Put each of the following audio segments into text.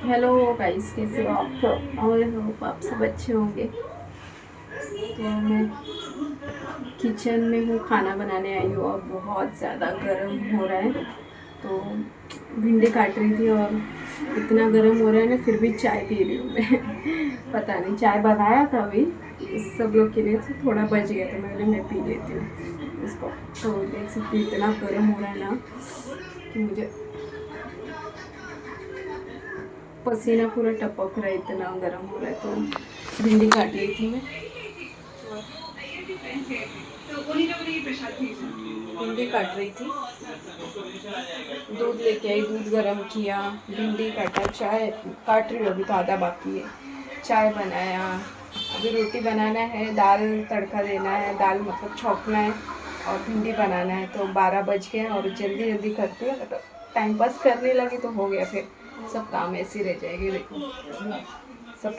Hello guys, कैसे हो आप? और होप आप सब अच्छे होंगे। तो मैं किचन में हूँ, खाना बनाने आई हूँ और बहुत ज़्यादा गर्म हो रहा है। तो भिंडी काट रही थी और इतना गर्म हो रहा है ना, फिर भी चाय पी रही हूँ मैं पता नहीं, चाय बनाया था अभी सब लोग के लिए, तो थोड़ा बच गया तो मैं पी लेती हूँ इसको। तो देख सकती हूँ इतना गर्म हो रहा है ना कि मुझे पसीना पूरा टपक रहा है, इतना गर्म हो रहा है। तो भिंडी काट रही थी मैं, भिंडी काट रही थी, दूध लेके आई, दूध गर्म किया, भिंडी काटा, चाय काट रही हूँ, अभी तो आधा बाकी है। चाय बनाया, अभी रोटी बनाना है, दाल तड़का देना है, दाल मतलब छौंकना है और भिंडी बनाना है। तो 12 बज गए और जल्दी जल्दी करती हूँ, मतलब टाइम पास करने लगी तो हो गया, फिर सब काम ऐसे ही रह जाएंगे। देखो सब,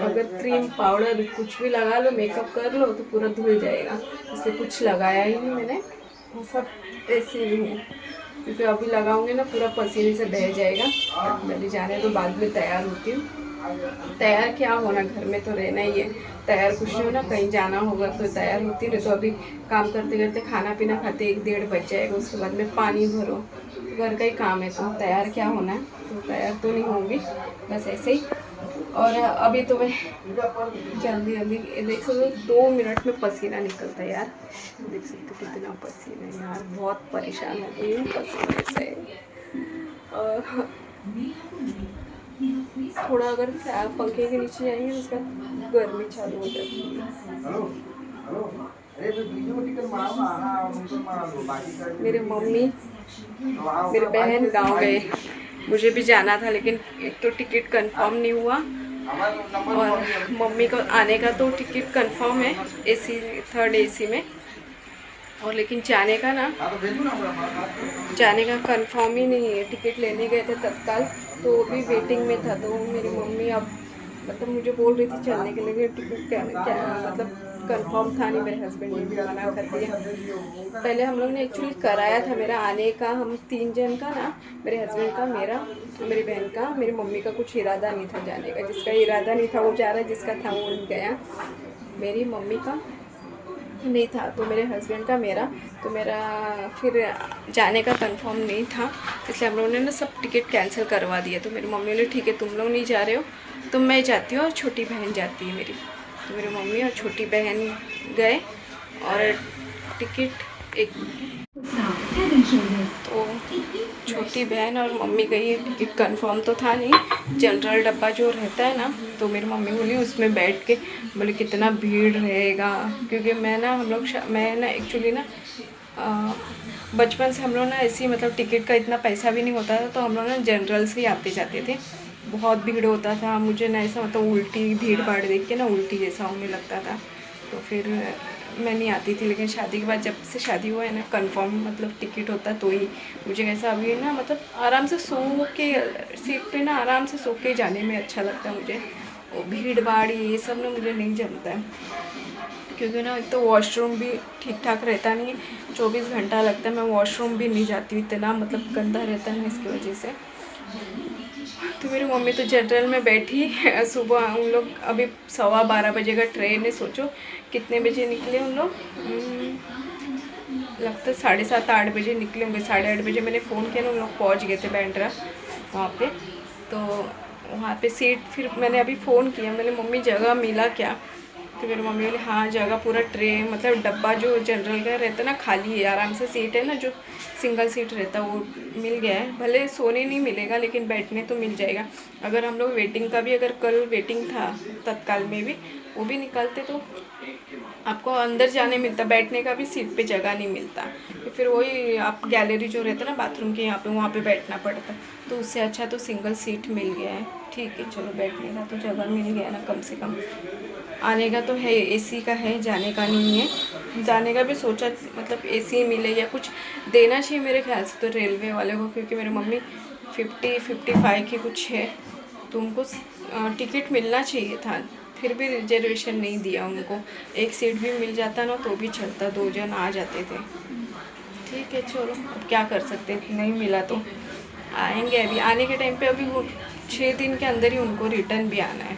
अगर क्रीम पाउडर कुछ भी लगा लो, मेकअप कर लो तो पूरा धुल जाएगा, इसलिए कुछ लगाया ही नहीं मैंने, वो सब ऐसे ही है। क्योंकि अभी लगाऊंगी ना पूरा पसीने से बह जाएगा। जल्दी जाने तो बाद में तैयार होती हूँ। तैयार क्या होना, घर में तो रहना ही है, तैयार कुछ नहीं होना, कहीं जाना होगा तो तैयार होती। नहीं तो अभी काम करते करते खाना पीना खाते 1-1:30 बज जाएगा, उसके बाद में पानी भरो, घर का ही काम है, तो तैयार क्या होना है। तो तैयार तो नहीं होंगी, बस ऐसे ही। और अभी तो मैं जल्दी जल्दी देख सकते हो 2 मिनट में पसीना निकलता है यार, देख सकते हो कितना पसीना है यार, बहुत परेशान हो गई हूँ पसीने से। और थोड़ा अगर पंखे के नीचे जाएंगे तो उसका गर्मी चालू हो जाती है। मेरे मम्मी मेरे बहन गांव गए, मुझे भी जाना था लेकिन एक तो टिकट कंफर्म नहीं हुआ, और मम्मी को आने का तो टिकट कंफर्म है एसी, थर्ड एसी में, और लेकिन जाने का कंफर्म ही नहीं है। टिकट लेने गए थे तत्काल, तो वो भी वेटिंग में था। तो मेरी मम्मी अब मतलब मुझे बोल रही थी चलने के लिए, टिकट क्या मतलब कंफर्म था नहीं, मेरे हस्बैंड ने भी मना कर दिया। पहले हम लोग ने एक्चुअली कराया था मेरा आने का, हम 3 जन का ना, मेरे हस्बैंड का, मेरा, मेरी बहन का, मेरी मम्मी का कुछ इरादा नहीं था जाने का। जिसका इरादा नहीं था वो जा रहा है, जिसका था वो नहीं गया। मेरी मम्मी का नहीं था तो मेरे हस्बैंड का, मेरा तो मेरा फिर जाने का कंफर्म नहीं था, इसलिए हम लोगों ने ना सब टिकट कैंसिल करवा दिया। तो मेरी मम्मी ने ठीक है तुम लोग नहीं जा रहे हो तो मैं जाती हूँ, और छोटी बहन जाती है मेरी। तो मेरी मम्मी और छोटी बहन गए और टिकट एक, तो छोटी बहन और मम्मी गई, टिकट कंफर्म तो था नहीं, जनरल डब्बा जो रहता है ना, तो मेरी मम्मी बोली उसमें बैठ के, बोले कितना भीड़ रहेगा। क्योंकि मैं ना एक्चुअली ना बचपन से हम लोग ना ऐसी मतलब टिकट का इतना पैसा भी नहीं होता था, तो हम लोग ना जनरल से ही आते जाते थे। बहुत भीड़ होता था, मुझे ना ऐसा मतलब उल्टी, भीड़ भाड़ देख के ना उल्टी जैसा होने लगता था, तो फिर मैं नहीं आती थी। लेकिन शादी के बाद, जब से शादी हुआ है ना, कंफर्म मतलब टिकट होता तो ही मुझे कैसा अभी ना मतलब आराम से सो के सीट पे ना आराम से सो के जाने में अच्छा लगता है मुझे। वो भीड़ भाड़ ये सब ना मुझे नहीं जमता है, क्योंकि ना एक तो वॉशरूम भी ठीक ठाक रहता नहीं है, 24 घंटा लगता है, मैं वॉशरूम भी नहीं जाती हूँ, इतना मतलब गंदा रहता है ना, इसकी वजह से। तो मेरी मम्मी तो जनरल में बैठी सुबह उन लोग, अभी 12:15 बजे का ट्रेन है, सोचो कितने बजे निकले उन लोग, लगता है 7:30-8 बजे निकले होंगे। 8:30 बजे मैंने फ़ोन किया ना, उन लोग पहुँच गए थे बैंड्रा वहाँ पे। तो वहाँ पे सीट, फिर मैंने अभी फ़ोन किया, मैंने मम्मी जगह मिला क्या, तो मेरी मम्मी बोली हाँ जगह पूरा ट्रेन मतलब डब्बा जो जनरल का रहता है ना खाली है, आराम से सीट है ना, जो सिंगल सीट रहता है वो मिल गया है। भले सोने नहीं मिलेगा लेकिन बैठने तो मिल जाएगा। अगर हम लोग वेटिंग का भी, अगर कल वेटिंग था तत्काल में भी, वो भी निकालते तो आपको अंदर जाने मिलता, बैठने का भी सीट पे जगह नहीं मिलता, तो फिर वही आप गैलरी जो रहता है ना बाथरूम के यहाँ पे, वहाँ पे बैठना पड़ता। तो उससे अच्छा तो सिंगल सीट मिल गया है, ठीक है चलो बैठने का तो जगह मिल गया ना कम से कम। आने का तो है, एसी का है, जाने का नहीं है। जाने का भी सोचा मतलब एसी मिले या कुछ देना चाहिए मेरे ख्याल से तो रेलवे वाले को, क्योंकि मेरी मम्मी 50-55 की कुछ है, तो उनको टिकट मिलना चाहिए था, फिर भी रिजर्वेशन नहीं दिया उनको। एक सीट भी मिल जाता ना तो भी चलता, 2 जन आ जाते थे। ठीक है चलो अब क्या कर सकते हैं, नहीं मिला तो आएंगे। अभी आने के टाइम पे अभी वो 6 दिन के अंदर ही उनको रिटर्न भी आना है,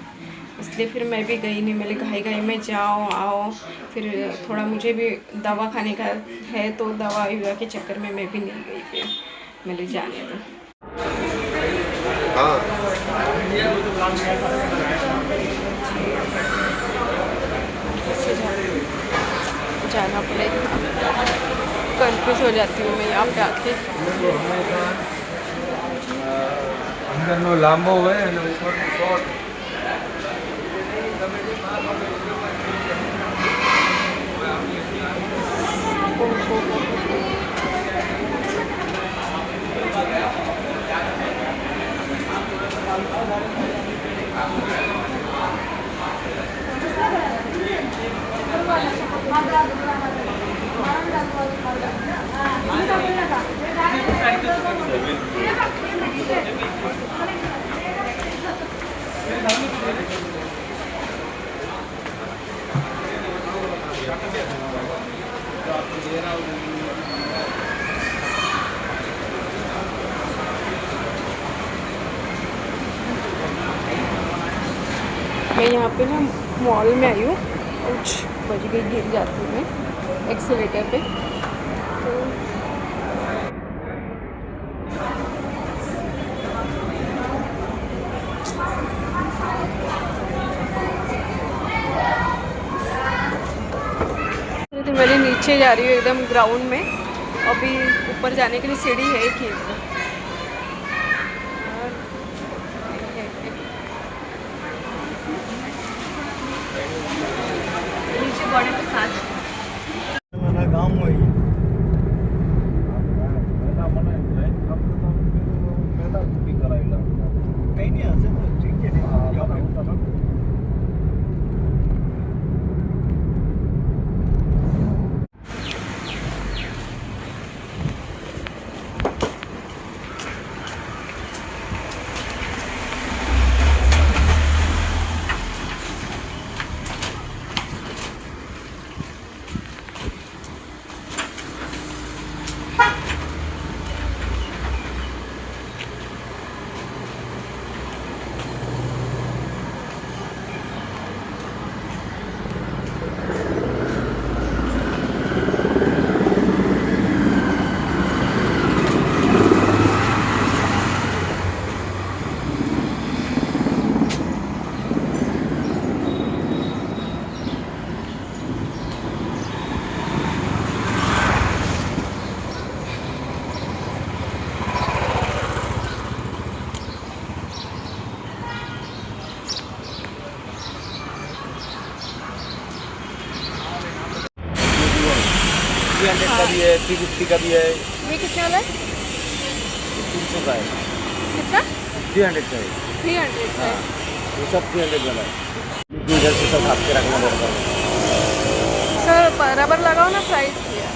इसलिए फिर मैं भी गई नहीं। मैंने घाई में जाओ आओ, फिर थोड़ा मुझे भी दवा खाने का है, तो दवा के चक्कर में मैं भी नहीं गई। फिर मैंने जाने दो। हाँ। जाना पड़ेगा, कंफ्यूज हो जाती हूँ मैं यहाँ पे आके। अंदर लांबो है અને ઉપરનો શોર્ટ। मैं यहाँ पे ना मॉल में आई हूँ, कुछ बज गई, गिर जाती हूँ मैं एक्सीलेटर पे। तो मैंने नीचे जा रही हूँ एकदम ग्राउंड में, अभी ऊपर जाने के लिए सीढ़ी है कि नीचे बॉडी के साथ गाँव में कहीं नहीं हंसे तो ठीक है। का भी है, 350 का भी है। ये कितने वाला है? 300 का है। कितना? 300 का है। 300 का है। ये सब 300 वाला है। इधर से सब हाथ के रखना पड़ता है। सर रबर लगाओ ना, प्राइस किया।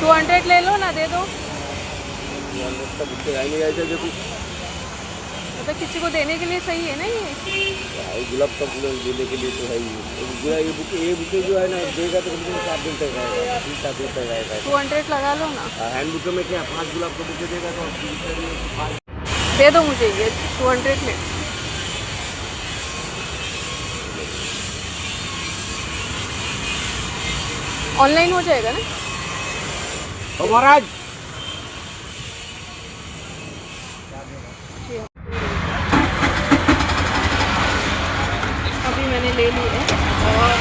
200 ले लो ना, दे दो। 200 तक उसके आएंगे ऐसे देखो। मतलब किसी को देने के लिए सही है ना ये? गुलाब का फूल देने के लिए तो है ही। ये बुके जो है ना, देगा तो कम से कम 7 दिन तक रहेगा, 7 दिन तक रहेगा। 200 लगा लो ना। हैंड बुके में क्या 5 गुलाब का बुके देगा तो 5 दे दो मुझे ये 200 में। ऑनलाइन हो जाएगा ना? तो महाराज अभी मैंने ले ली है और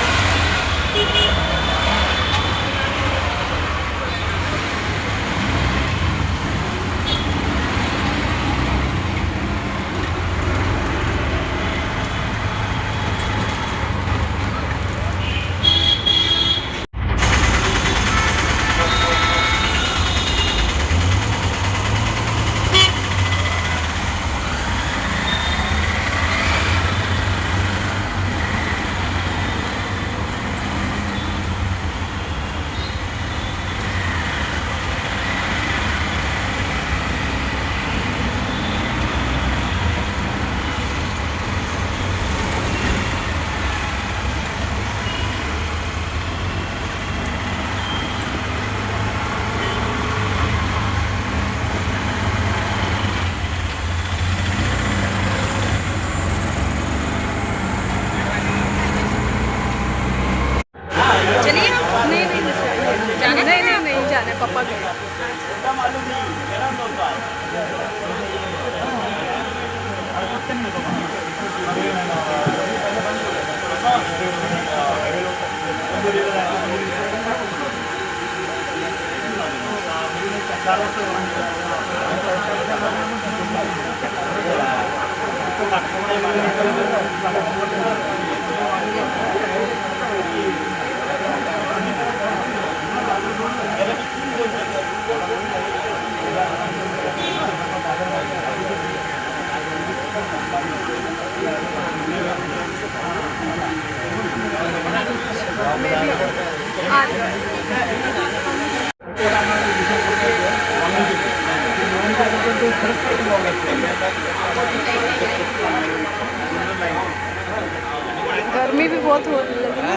गर्मी भी बहुत हो लगी ना,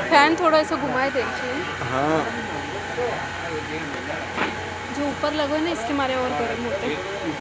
फैन थोड़ा ऐसा घुमाए देखिए, हाँ जो ऊपर लगे ना इसके मारे और गर्म होते हैं।